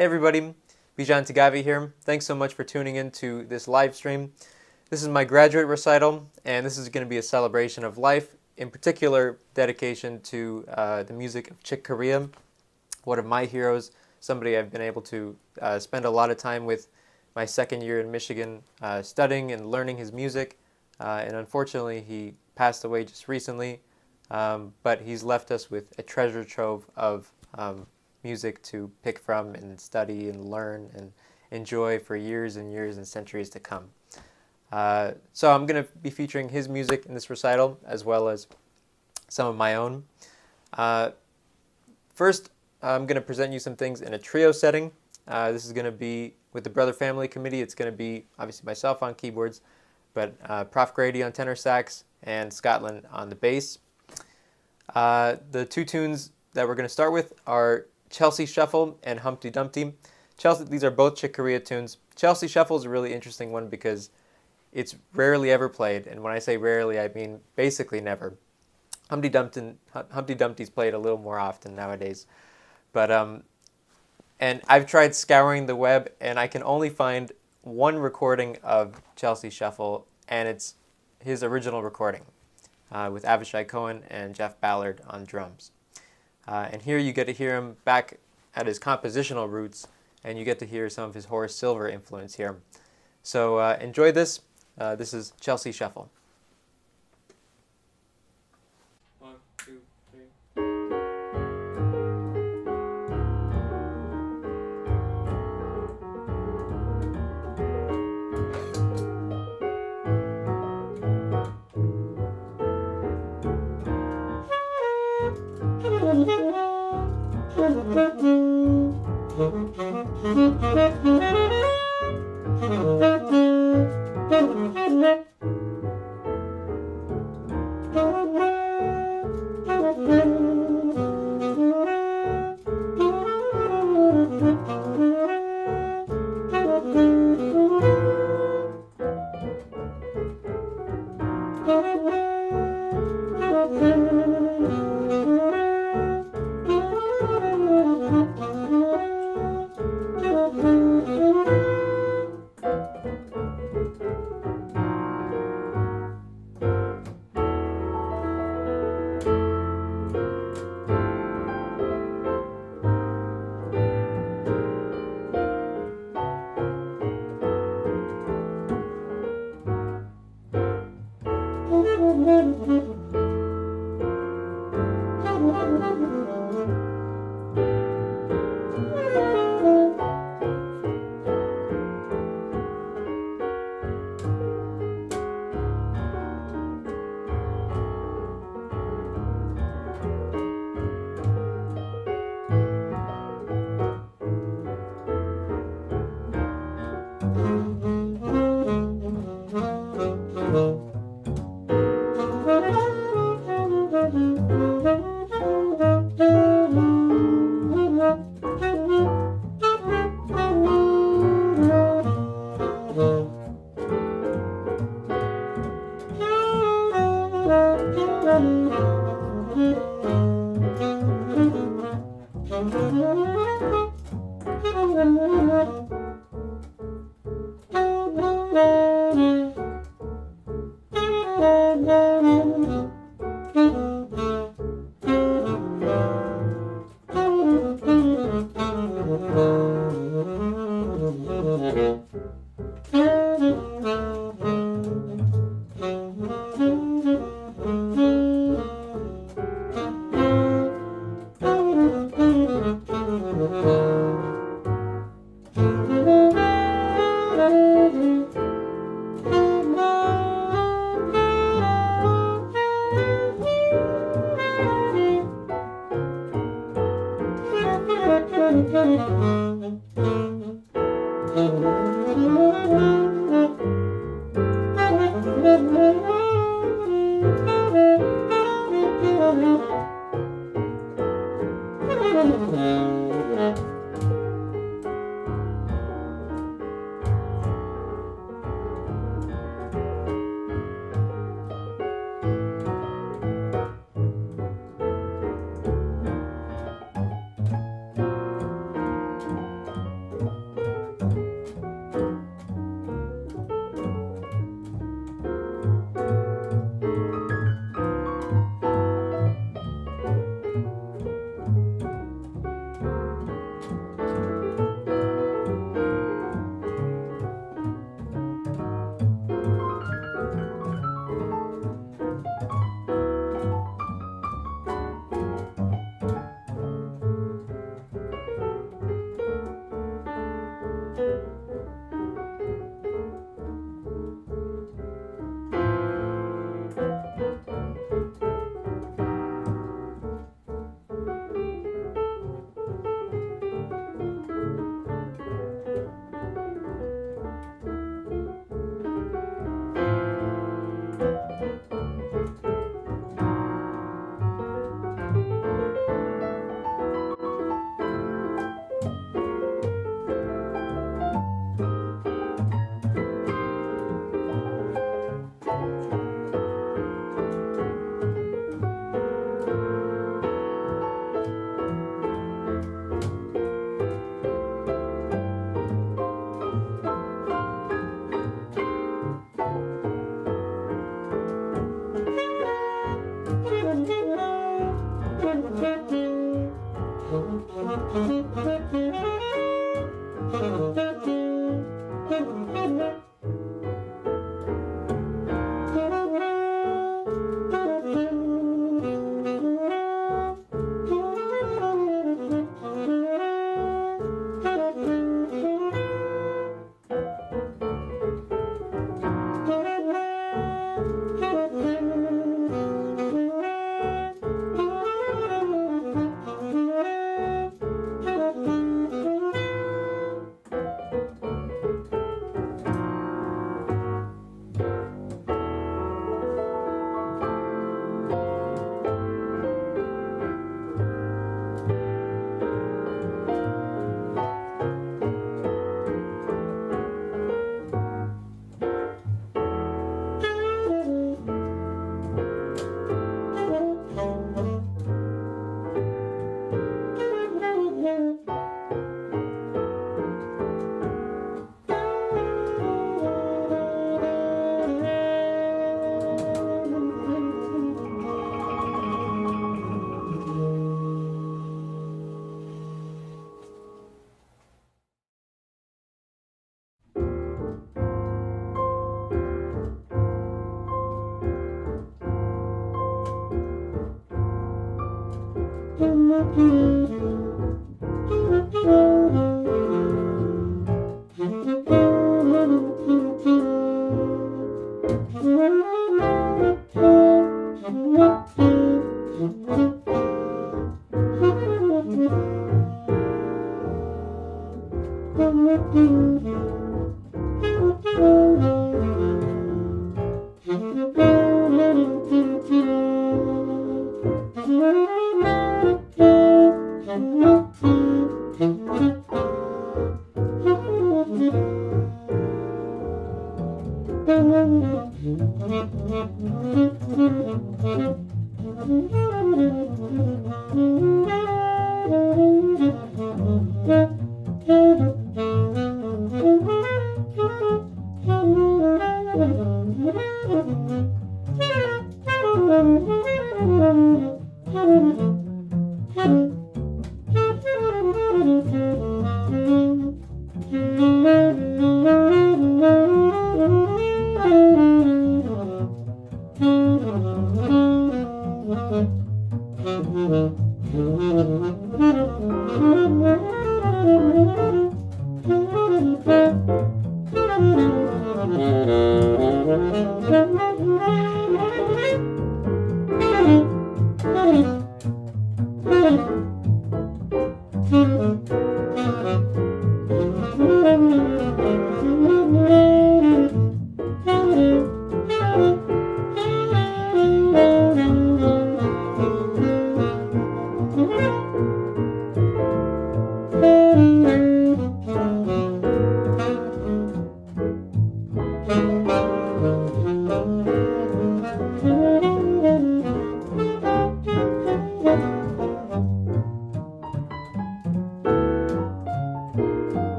Hey everybody, Bijan Taghavi here. Thanks so much for tuning in to this live stream. This is my graduate recital, and this is going to be a celebration of life, in particular dedication to the music of Chick Corea, one of my heroes, somebody I've been able to spend a lot of time with my second year in Michigan studying and learning his music, and unfortunately he passed away just recently, but he's left us with a treasure trove of music to pick from and study and learn and enjoy for years and years and centuries to come. So I'm going to be featuring his music in this recital as well as some of my own. First, I'm going to present you some things in a trio setting. This is going to be with the Brother Family Committee. It's going to be obviously myself on keyboards, but Prof. Grady on tenor sax and Scotland on the bass. The two tunes that we're going to start with are Chelsea Shuffle and Humpty Dumpty. These are both Chick Corea tunes. Chelsea Shuffle is a really interesting one because it's rarely ever played, and when I say rarely, I mean basically never. Humpty Dumpty's played a little more often nowadays, but and I've tried scouring the web, and I can only find one recording of Chelsea Shuffle, and it's his original recording with Avishai Cohen and Jeff Ballard on drums. And here you get to hear him back at his compositional roots, and you get to hear some of his Horace Silver influence here. So enjoy this. This is Chelsea Shuffle. 1, 2, 3.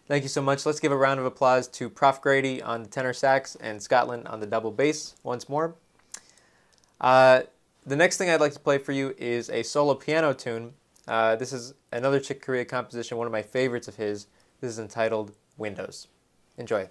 Thank you so much. Let's give a round of applause to Prof. Grady on the tenor sax and Scotland on the double bass once more. The next thing I'd like to play for you is a solo piano tune. This is another Chick Corea composition, one of my favorites of his. This is entitled Windows. Enjoy.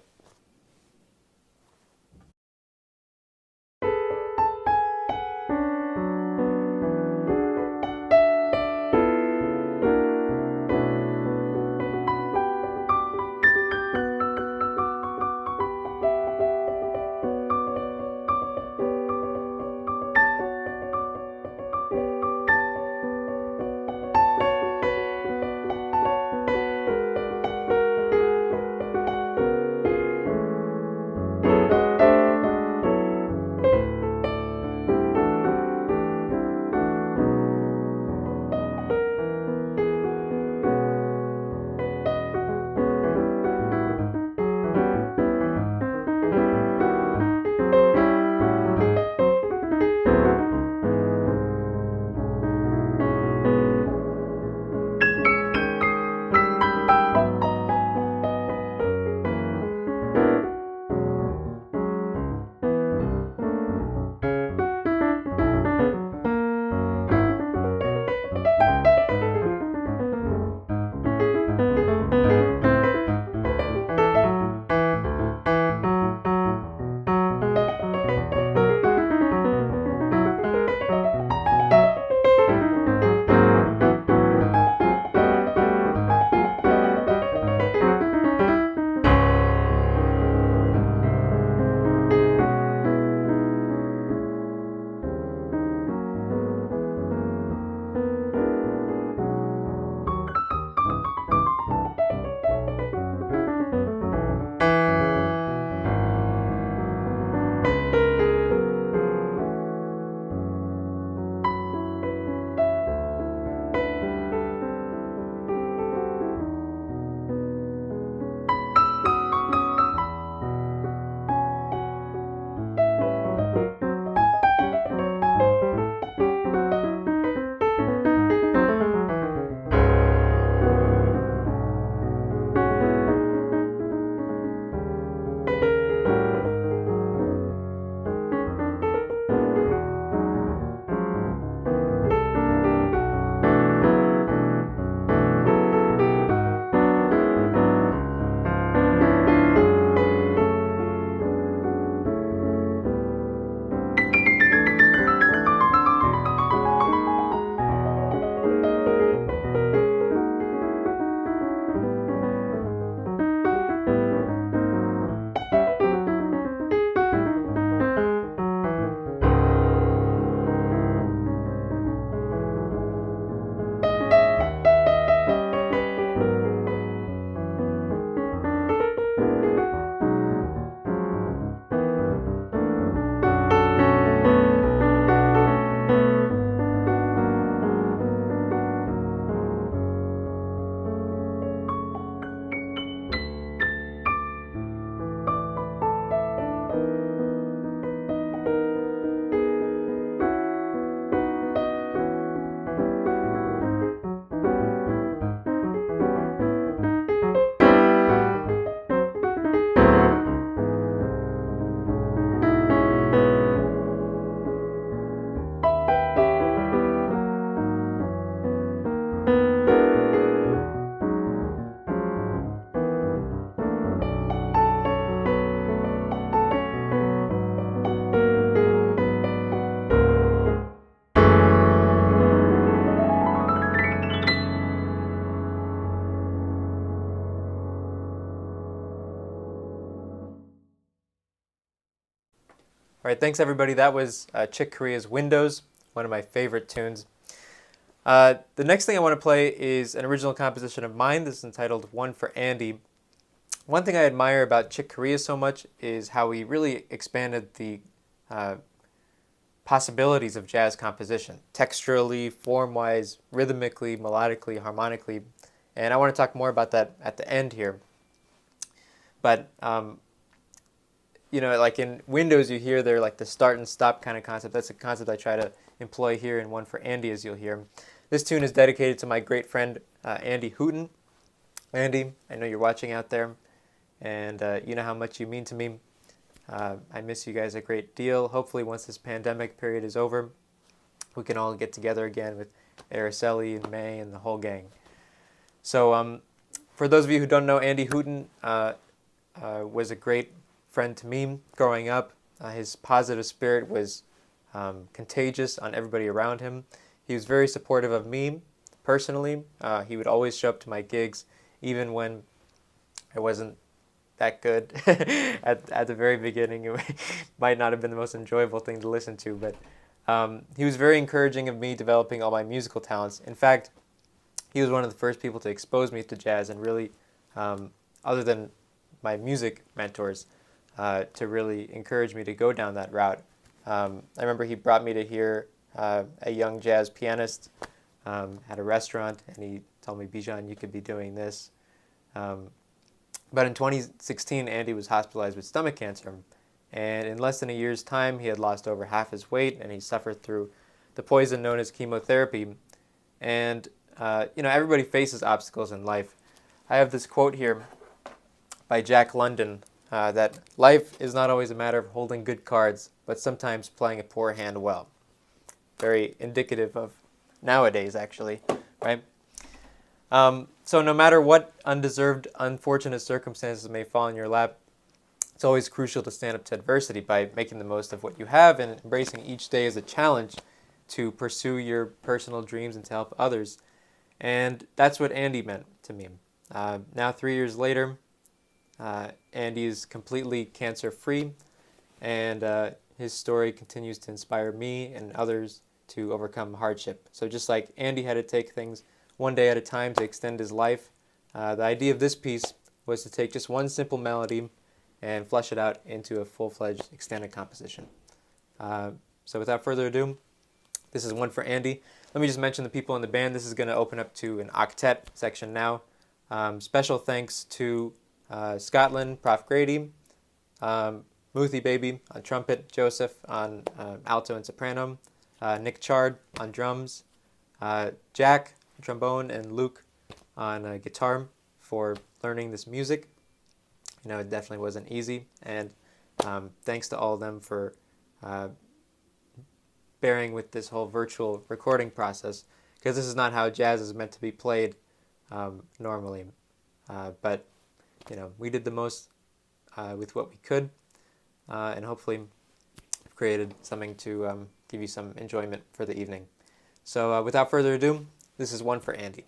All right, thanks everybody. That was Chick Corea's Windows, one of my favorite tunes. The next thing I want to play is an original composition of mine. This is entitled One for Andy. One thing I admire about Chick Corea so much is how he really expanded the possibilities of jazz composition, texturally, form-wise, rhythmically, melodically, harmonically. And I want to talk more about that at the end here. But you know, like in Windows, you hear they're like the start and stop kind of concept. That's a concept I try to employ here in One for Andy, as you'll hear. This tune is dedicated to my great friend, Andy Hooten. Andy, I know you're watching out there, and you know how much you mean to me. I miss you guys a great deal. Hopefully, once this pandemic period is over, we can all get together again with Recital and May and the whole gang. So, for those of you who don't know, Andy Hooten was a great friend to me growing up. His positive spirit was contagious on everybody around him. He was very supportive of me personally. He would always show up to my gigs, even when I wasn't that good at the very beginning. It might not have been the most enjoyable thing to listen to, but he was very encouraging of me developing all my musical talents. In fact, he was one of the first people to expose me to jazz and really, other than my music mentors, to really encourage me to go down that route. I remember he brought me to hear a young jazz pianist at a restaurant, and he told me, Bijan, you could be doing this. But in 2016, Andy was hospitalized with stomach cancer, and in less than a year's time, he had lost over half his weight, and he suffered through the poison known as chemotherapy. And you know, everybody faces obstacles in life. I have this quote here by Jack London, that life is not always a matter of holding good cards, but sometimes playing a poor hand well. Very indicative of nowadays, actually, right? So no matter what undeserved, unfortunate circumstances may fall in your lap, it's always crucial to stand up to adversity by making the most of what you have and embracing each day as a challenge to pursue your personal dreams and to help others. And that's what Andy meant to me. Now 3 years later, Andy is completely cancer-free, and his story continues to inspire me and others to overcome hardship. So just like Andy had to take things one day at a time to extend his life, the idea of this piece was to take just one simple melody and flesh it out into a full-fledged extended composition. So without further ado, this is One for Andy. Let me just mention the people in the band. This is going to open up to an octet section now. Special thanks to Scotland, Prof. Grady, Muthi Baby on trumpet, Joseph on alto and soprano, Nick Chard on drums, Jack trombone, and Luke on guitar for learning this music. You know, it definitely wasn't easy, and thanks to all of them for bearing with this whole virtual recording process, because this is not how jazz is meant to be played normally. But you know, we did the most with what we could, and hopefully created something to give you some enjoyment for the evening. So without further ado, this is One for Andy.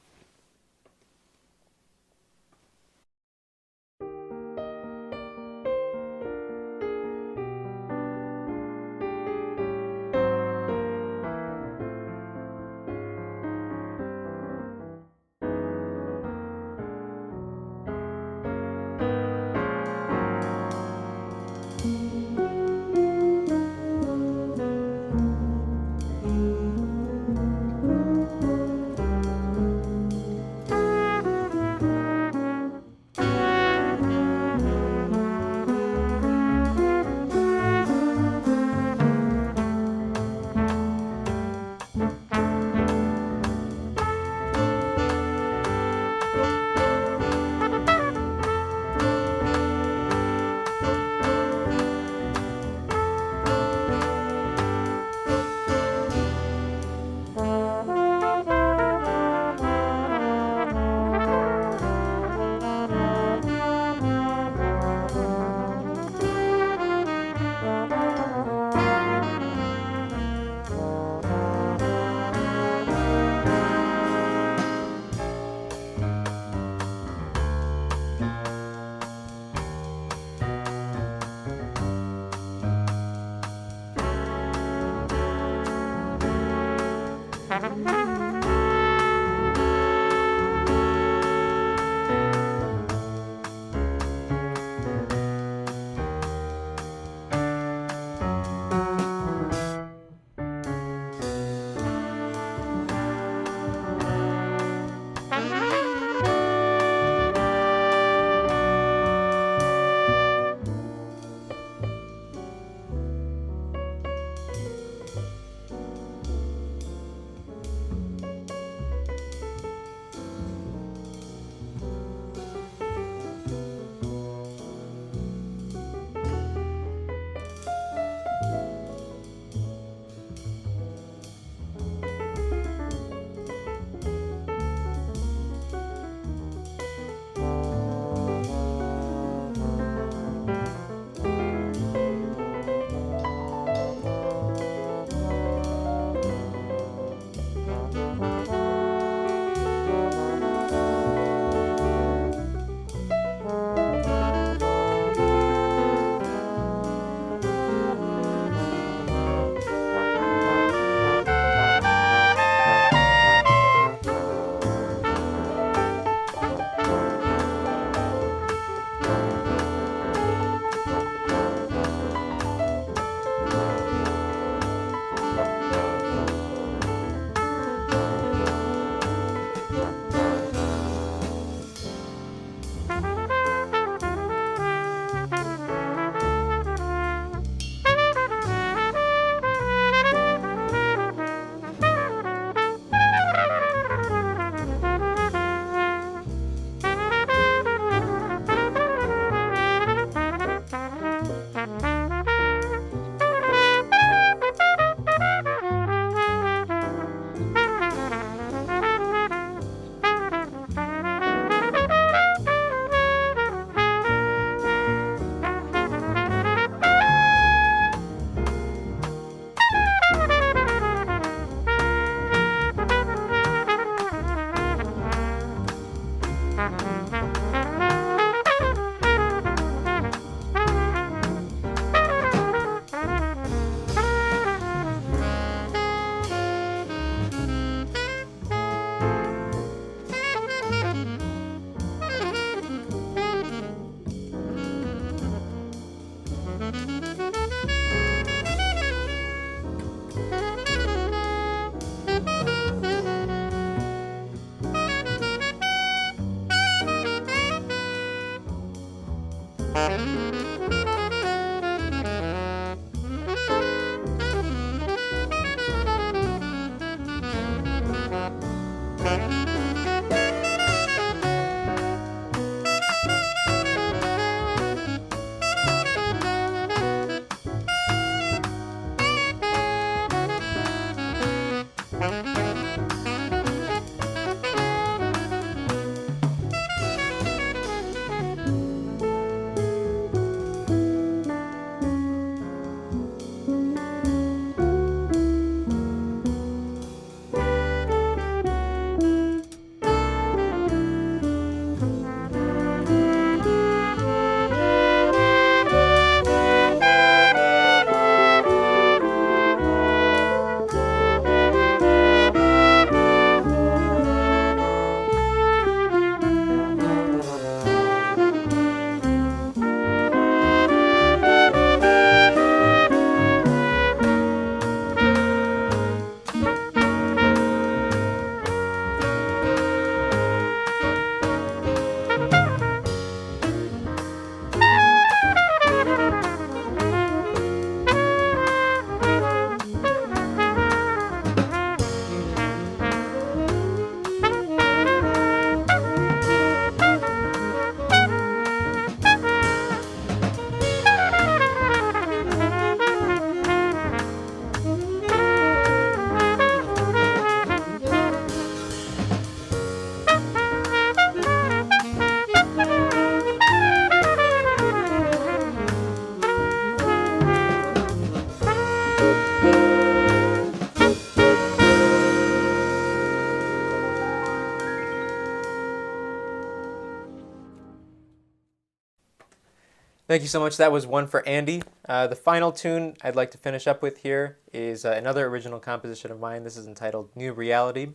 Thank you so much. That was one for Andy. The final tune I'd like to finish up with here is another original composition of mine. This is entitled New Reality.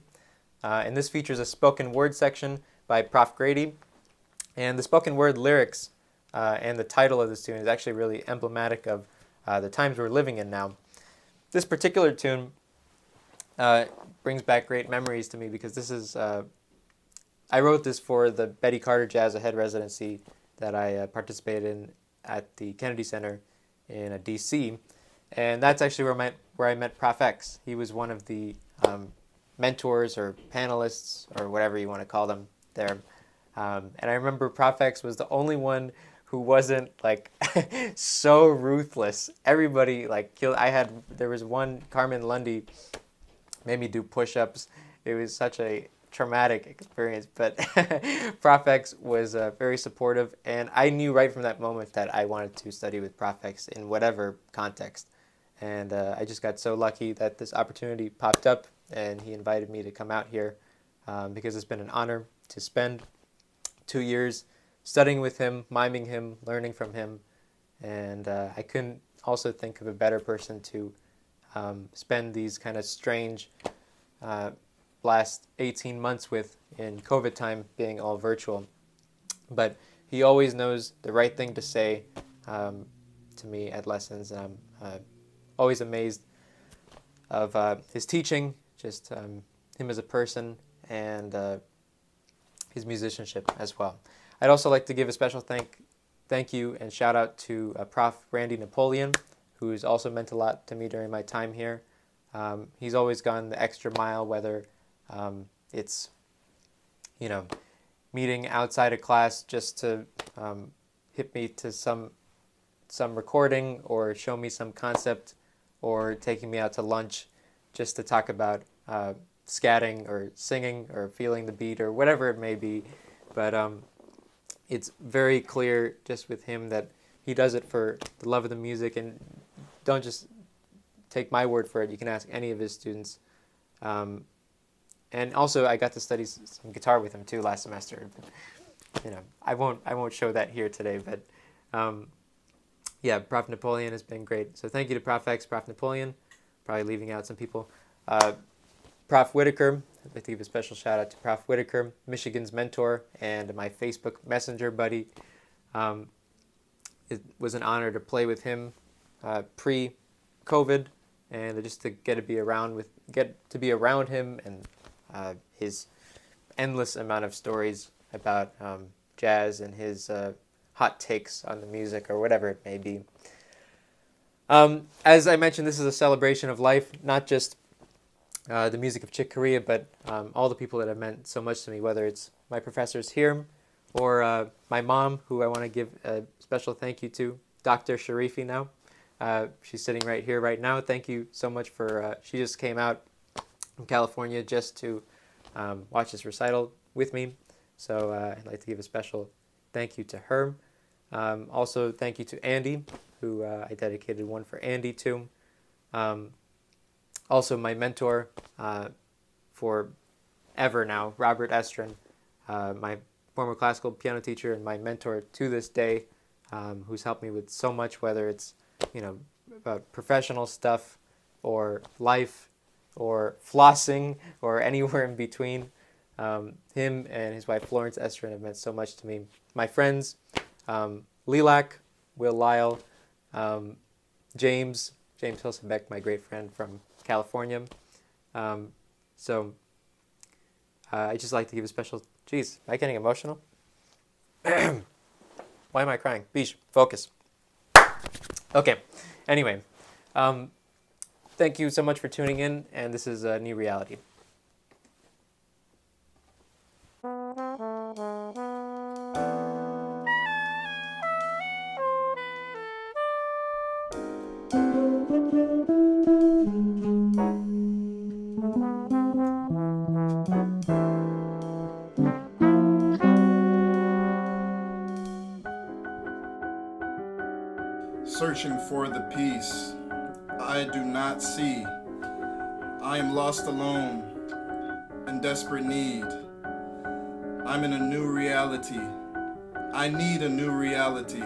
And this features a spoken word section by Prof. Grady. And the spoken word lyrics and the title of this tune is actually really emblematic of the times we're living in now. This particular tune brings back great memories to me because this is, I wrote this for the Betty Carter Jazz Ahead residency that I participated in at the Kennedy Center in D.C. And that's actually where I met Prof. X. He was one of the mentors or panelists or whatever you want to call them there. And I remember Prof. X was the only one who wasn't like so ruthless. Everybody like killed. There was one, Carmen Lundy, made me do push-ups. It was such a traumatic experience, but Prof. X was very supportive, and I knew right from that moment that I wanted to study with Prof. X in whatever context. And I just got so lucky that this opportunity popped up, and he invited me to come out here because it's been an honor to spend 2 years studying with him, miming him, learning from him, and I couldn't also think of a better person to spend these kind of strange last 18 months with in COVID time, being all virtual. But he always knows the right thing to say to me at lessons, and I'm always amazed of his teaching, just him as a person, and his musicianship as well. I'd also like to give a special thank you and shout out to Prof. Randy Napoleon, who's also meant a lot to me during my time here. He's always gone the extra mile, whether it's, meeting outside of class just to hit me to some recording or show me some concept, or taking me out to lunch just to talk about scatting or singing or feeling the beat or whatever it may be. But it's very clear just with him that he does it for the love of the music, and don't just take my word for it. You can ask any of his students. And also, I got to study some guitar with him too last semester. But, I won't show that here today. But yeah, Prof. Napoleon has been great. So thank you to Prof. X, Prof. Napoleon. Probably leaving out some people. Prof. Whitaker. I'd like to give a special shout out to Prof. Whitaker, Michigan's mentor and my Facebook Messenger buddy. It was an honor to play with him pre-COVID, and just to get to be around him and his endless amount of stories about jazz and his hot takes on the music or whatever it may be. As I mentioned, this is a celebration of life, not just the music of Chick Corea, but all the people that have meant so much to me, whether it's my professors here or my mom, who I want to give a special thank you to, Dr. Sharifi now. She's sitting right here right now. Thank you so much for, she just came out from California just to watch this recital with me. So I'd like to give a special thank you to her. Also, thank you to Andy, who I dedicated one for Andy to. Also, my mentor for ever now, Robert Estrin, my former classical piano teacher and my mentor to this day, who's helped me with so much, whether it's, about professional stuff or life or flossing or anywhere in between. Him and his wife Florence Estrin have meant so much to me. My friends, Lilac, Will Lyle, James Hilsenbeck, my great friend from California. So I just like to give a special, geez, am I getting emotional? Why am I crying? Bish, focus. Okay, anyway, thank you so much for tuning in, and this is a New Reality. Searching for the peace I do not see. I am lost alone, in desperate need. I'm in a new reality. I need a new reality.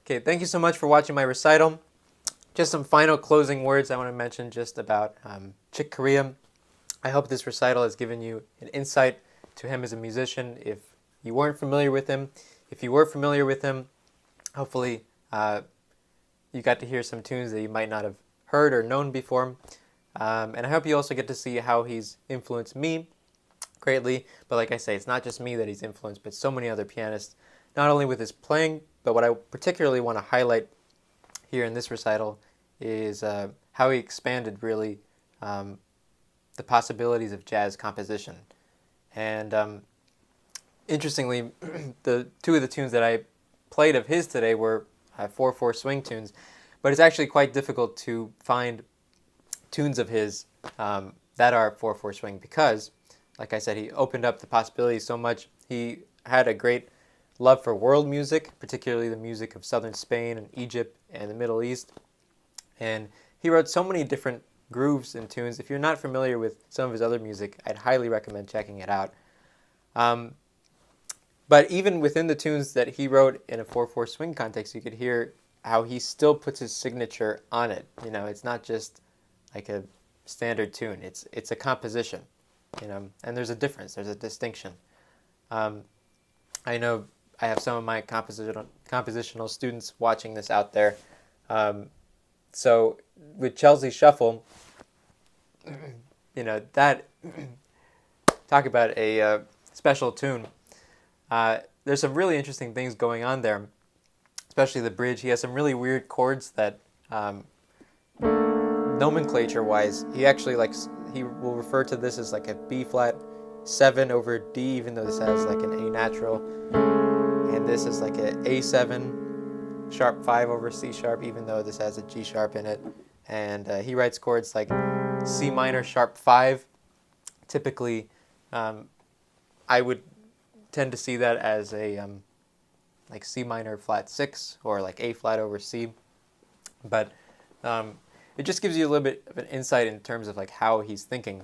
Okay, thank you so much for watching my recital. Just some final closing words I want to mention just about Chick Corea. I hope this recital has given you an insight to him as a musician. If you weren't familiar with him, if you were familiar with him, hopefully you got to hear some tunes that you might not have heard or known before. And I hope you also get to see how he's influenced me greatly. But like I say, it's not just me that he's influenced, but so many other pianists, not only with his playing, but what I particularly want to highlight here in this recital is how he expanded really the possibilities of jazz composition. And interestingly, the two of the tunes that I played of his today were 4/4 swing tunes, but it's actually quite difficult to find tunes of his that are 4/4 swing because, like I said, he opened up the possibilities so much. He had a great love for world music, particularly the music of southern Spain and Egypt and the Middle East. And he wrote so many different grooves and tunes. If you're not familiar with some of his other music, I'd highly recommend checking it out. But even within the tunes that he wrote in a 4/4 swing context, you could hear how he still puts his signature on it. You know, it's not just like a standard tune. It's a composition, you know, and there's a difference. There's a distinction. I know I have some of my compositional students watching this out there. So with Chelsea Shuffle, you know, that talk about a special tune. There's some really interesting things going on there, especially the bridge. He has some really weird chords that, nomenclature-wise, he will refer to this as like a B flat 7 over D, even though this has like an A natural, and this is like a A7 sharp 5 over C sharp, even though this has a G sharp in it. And he writes chords like C minor sharp 5. Typically, I would tend to see that as a like C minor flat 6 or like A flat over C. But it just gives you a little bit of an insight in terms of like how he's thinking.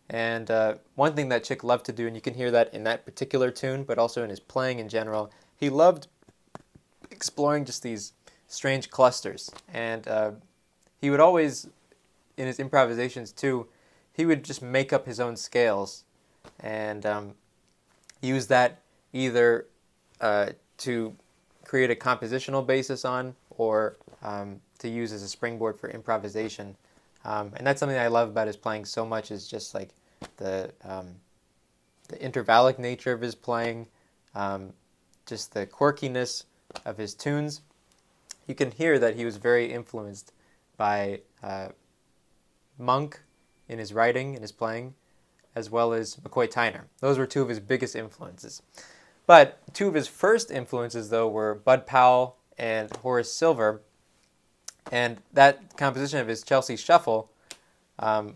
And one thing that Chick loved to do, and you can hear that in that particular tune, but also in his playing in general, he loved exploring just these strange clusters. And he would always, in his improvisations too, he would just make up his own scales and use that either to create a compositional basis on, or to use as a springboard for improvisation. And that's something I love about his playing so much, is just like the intervallic nature of his playing, just the quirkiness of his tunes. You can hear that he was very influenced by Monk in his writing, in his playing, as well as McCoy Tyner. Those were two of his biggest influences. But two of his first influences, though, were Bud Powell and Horace Silver. And that composition of his Chelsea Shuffle,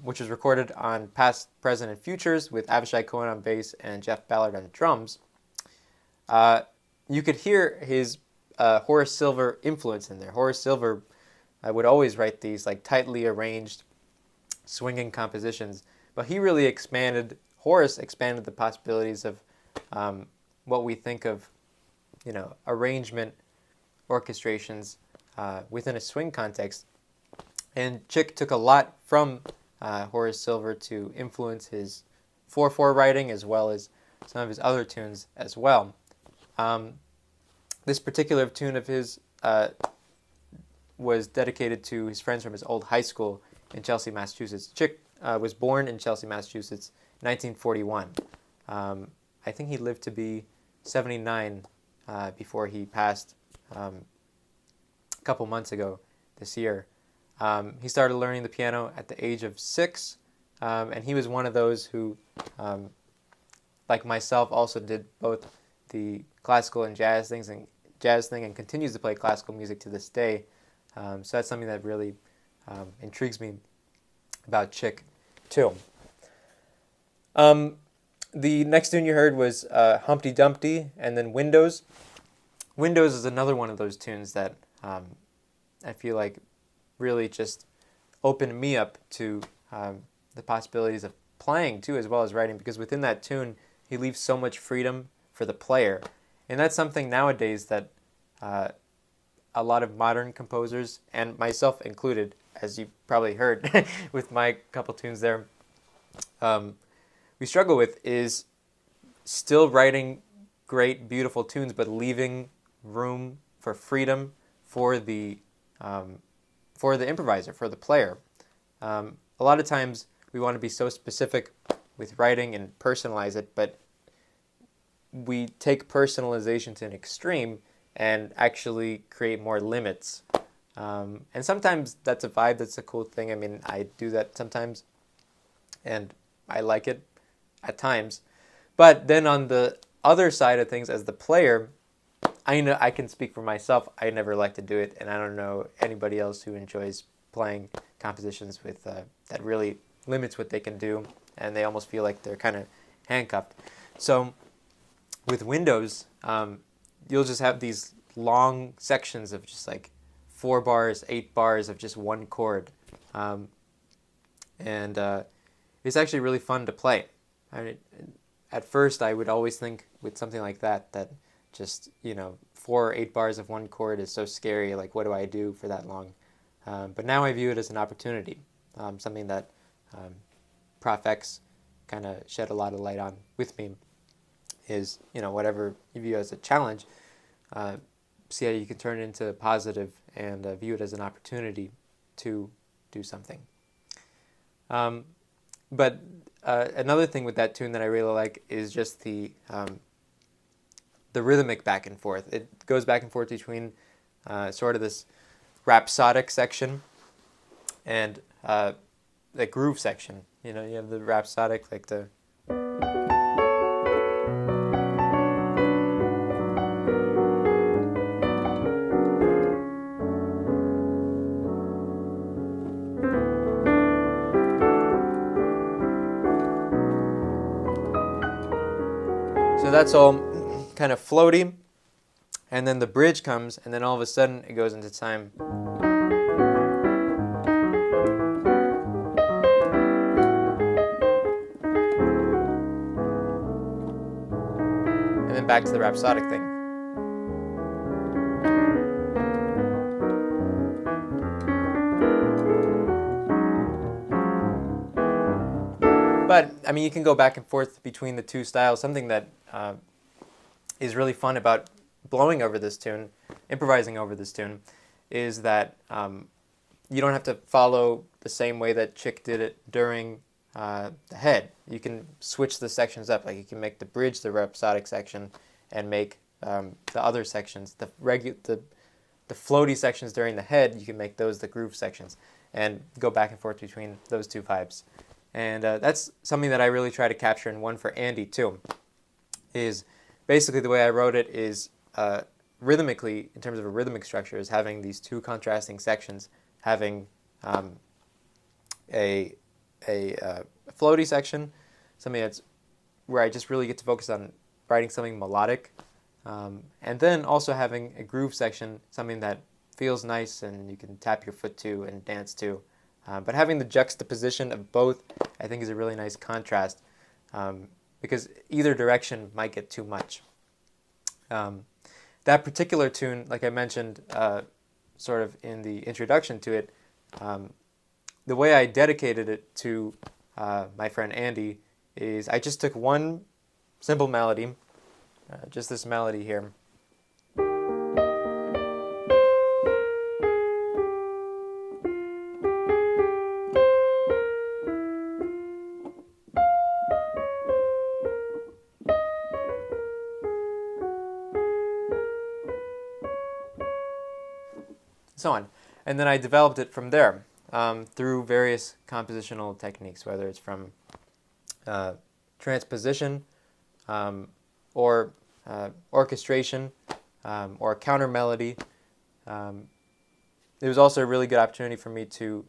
which was recorded on Past, Present, and Futures with Avishai Cohen on bass and Jeff Ballard on drums, you could hear his Horace Silver influence in there. Horace Silver would always write these like tightly arranged, swinging compositions, but Horace expanded the possibilities of what we think of, arrangement orchestrations within a swing context. And Chick took a lot from Horace Silver to influence his 4/4 writing, as well as some of his other tunes as well. This particular tune of his was dedicated to his friends from his old high school in Chelsea, Massachusetts. Chick was born in Chelsea, Massachusetts, 1941. I think he lived to be 79 before he passed a couple months ago this year. He started learning the piano at the age of 6, and he was one of those who, like myself, also did both the classical and jazz thing, and continues to play classical music to this day. So that's something that really intrigues me about Chick too. The next tune you heard was Humpty Dumpty, and then Windows. Windows is another one of those tunes that I feel like really just opened me up to the possibilities of playing too, as well as writing, because within that tune he leaves so much freedom for the player. And that's something nowadays that a lot of modern composers, and myself included, as you probably heard with my couple tunes there, we struggle with, is still writing great, beautiful tunes, but leaving room for freedom for the improviser, for the player. A lot of times we want to be so specific with writing and personalize it, but we take personalization to an extreme and actually create more limits. And sometimes that's a vibe, that's a cool thing. I mean, I do that sometimes, and I like it at times. But then on the other side of things, as the player, I know I can speak for myself. I never like to do it, and I don't know anybody else who enjoys playing compositions with that really limits what they can do, and they almost feel like they're kind of handcuffed. So with Windows, you'll just have these long sections of just like 4 bars, 8 bars of just one chord, and it's actually really fun to play. At first, I would always think with something like that just 4 or 8 bars of one chord is so scary. Like, what do I do for that long? But now I view it as an opportunity, something that Prof X kind of shed a lot of light on with me. Is whatever you view as a challenge, see how you can turn it into positive and view it as an opportunity to do something. But another thing with that tune that I really like is just the rhythmic back and forth. It goes back and forth between sort of this rhapsodic section and the groove section. You have the rhapsodic, like the. So that's all kind of floaty, And then the bridge comes, and then all of a sudden it goes into time. And then back to the rhapsodic thing. But, I mean, you can go back and forth between the two styles. Something that is really fun about blowing over this tune, improvising over this tune, is that you don't have to follow the same way that Chick did it during the head. You can switch the sections up. Like, you can make the bridge the rhapsodic section and make the other sections, the floaty sections during the head, you can make those the groove sections and go back and forth between those two vibes. And that's something that I really try to capture in One for Andy too, is basically the way I wrote it is rhythmically, in terms of a rhythmic structure, is having these two contrasting sections, having a floaty section, something that's where I just really get to focus on writing something melodic, and then also having a groove section, something that feels nice and you can tap your foot to and dance to. But having the juxtaposition of both, I think, is a really nice contrast, because either direction might get too much. That particular tune, like I mentioned sort of in the introduction to it, the way I dedicated it to my friend Andy is I just took one simple melody, just this melody here, so on. And then I developed it from there through various compositional techniques, whether it's from transposition or orchestration or counter melody. It was also a really good opportunity for me to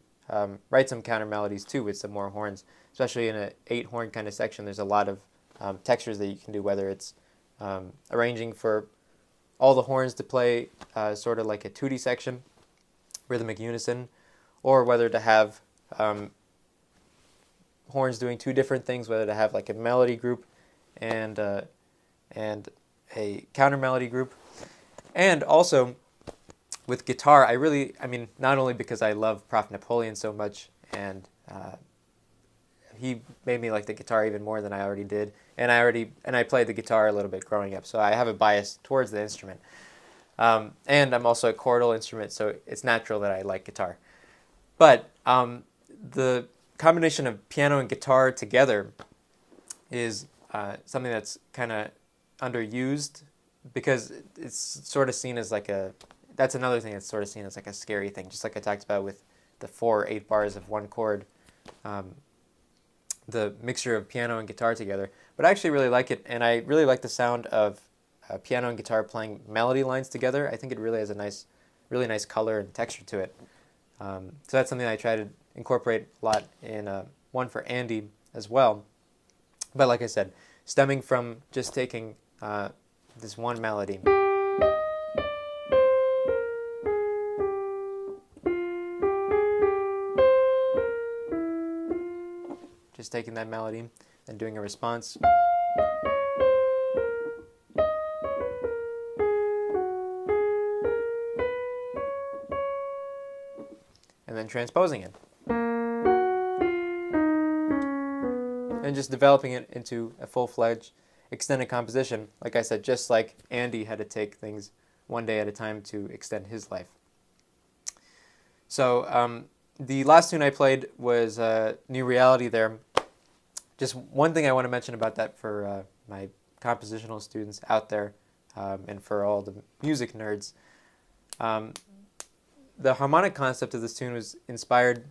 write some counter melodies too with some more horns, especially in an 8-horn kind of section. There's a lot of textures that you can do, whether it's arranging for all the horns to play sort of like a 2D section, rhythmic unison, or whether to have horns doing two different things, whether to have like a melody group and a counter melody group. And also with guitar, I mean, not only because I love Prof. Napoleon so much, and he made me like the guitar even more than I already did, and I played the guitar a little bit growing up, so I have a bias towards the instrument. And I'm also a chordal instrument, so it's natural that I like guitar. But the combination of piano and guitar together is something that's kind of underused, because it's sort of seen as like that's another thing that's sort of seen as like a scary thing, just like I talked about with the 4 or 8 bars of one chord, the mixture of piano and guitar together. But I actually really like it, and I really like the sound of piano and guitar playing melody lines together. I think it really has a really nice color and texture to it. So that's something I try to incorporate a lot in One for Andy as well. But like I said, stemming from just taking this one melody, just taking that melody and doing a response, and then transposing it, and just developing it into a full-fledged extended composition. Like I said, just like Andy had to take things one day at a time to extend his life. So the last tune I played was New Reality there. Just one thing I want to mention about that for my compositional students out there, and for all the music nerds. The harmonic concept of this tune was inspired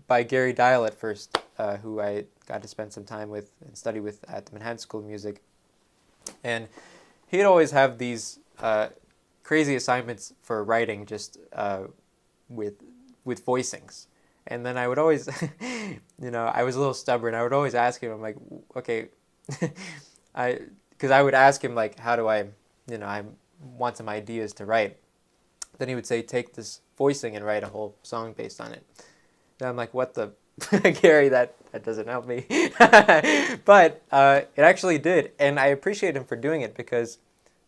by Gary Dial at first, who I got to spend some time with and study with at the Manhattan School of Music. And he'd always have these crazy assignments for writing, just with voicings. And then I would always, I was a little stubborn. I would always ask him, I'm like, okay, because I would ask him, like, how do I, I'm want some ideas to write, then he would say, take this voicing and write a whole song based on it. And I'm like, what the, Gary, that doesn't help me. But it actually did, and I appreciate him for doing it, because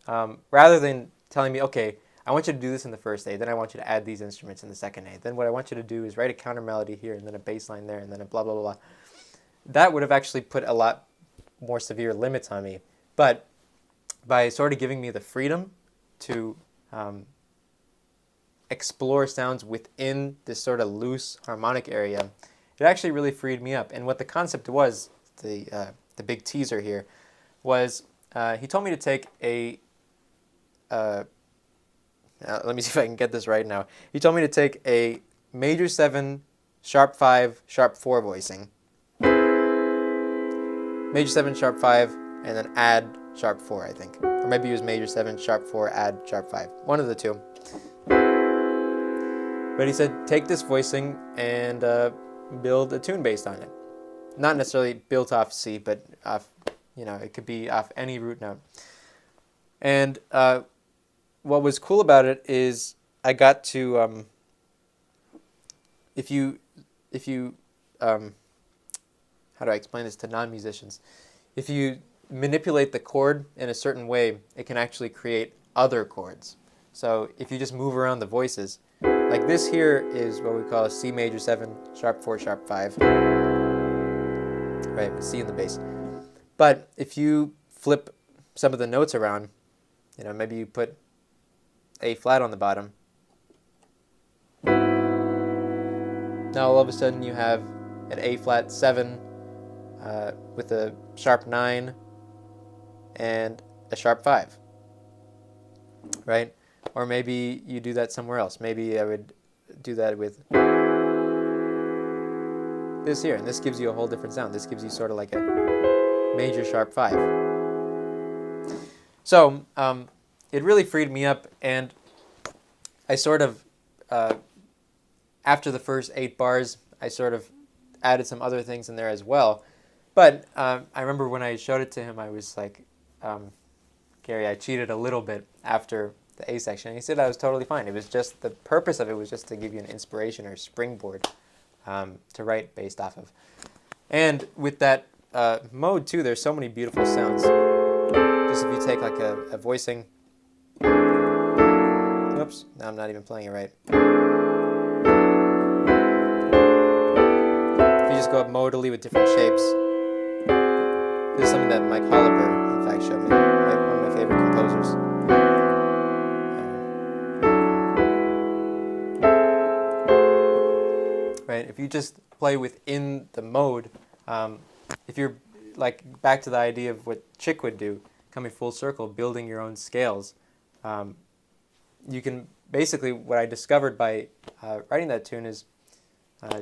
rather than telling me, okay, I want you to do this in the first A, then I want you to add these instruments in the second A, then what I want you to do is write a counter melody here, and then a bass line there, and then a blah, blah, blah, blah. That would have actually put a lot more severe limits on me. But by sort of giving me the freedom to explore sounds within this sort of loose harmonic area, it actually really freed me up. And what the concept was, the big teaser here, was he told me to take a let me see if I can get this right now. He told me to take a major 7, sharp 5, sharp 4 voicing, major 7, sharp 5, and then add sharp 4, I think. Or maybe it was major 7, sharp 4, add sharp 5. One of the two. But he said, take this voicing and build a tune based on it. Not necessarily built off C, but off, it could be off any root note. And what was cool about it is I got to, if you how do I explain this to non-musicians? If you manipulate the chord in a certain way, it can actually create other chords. So if you just move around the voices, like this here is what we call a C major 7, sharp 4, sharp 5, right, with C in the bass. But if you flip some of the notes around, maybe you put A flat on the bottom, now all of a sudden you have an A flat 7 with a sharp 9 and a sharp 5, right? Or maybe you do that somewhere else. Maybe I would do that with this here, and this gives you a whole different sound. This gives you sort of like a major sharp 5. So it really freed me up, and I sort of, after the first 8 bars, I sort of added some other things in there as well. But I remember when I showed it to him, I was like, Gary, I cheated a little bit after the A section. And he said that was totally fine. It was just, the purpose of it was just to give you an inspiration or springboard to write based off of. And with that mode too, there's so many beautiful sounds. Just if you take like a voicing, oops, now I'm not even playing it right. If you just go up modally with different shapes, this is something that Mike Holliber, in fact, showed me, one of my favorite composers. Right, if you just play within the mode, if you're like back to the idea of what Chick would do, coming full circle, building your own scales, you can basically, what I discovered by writing that tune is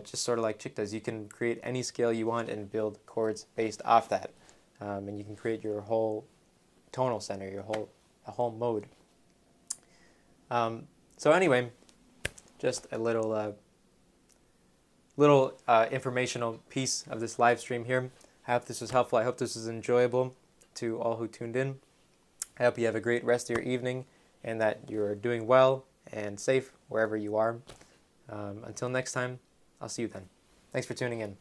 just sort of like Chick does. You can create any scale you want and build chords based off that, and you can create your whole tonal center, a whole mode. So anyway, just a little informational piece of this live stream here. I hope this was helpful. I hope this was enjoyable to all who tuned in. I hope you have a great rest of your evening and that you're doing well and safe wherever you are. Until next time, I'll see you then. Thanks for tuning in.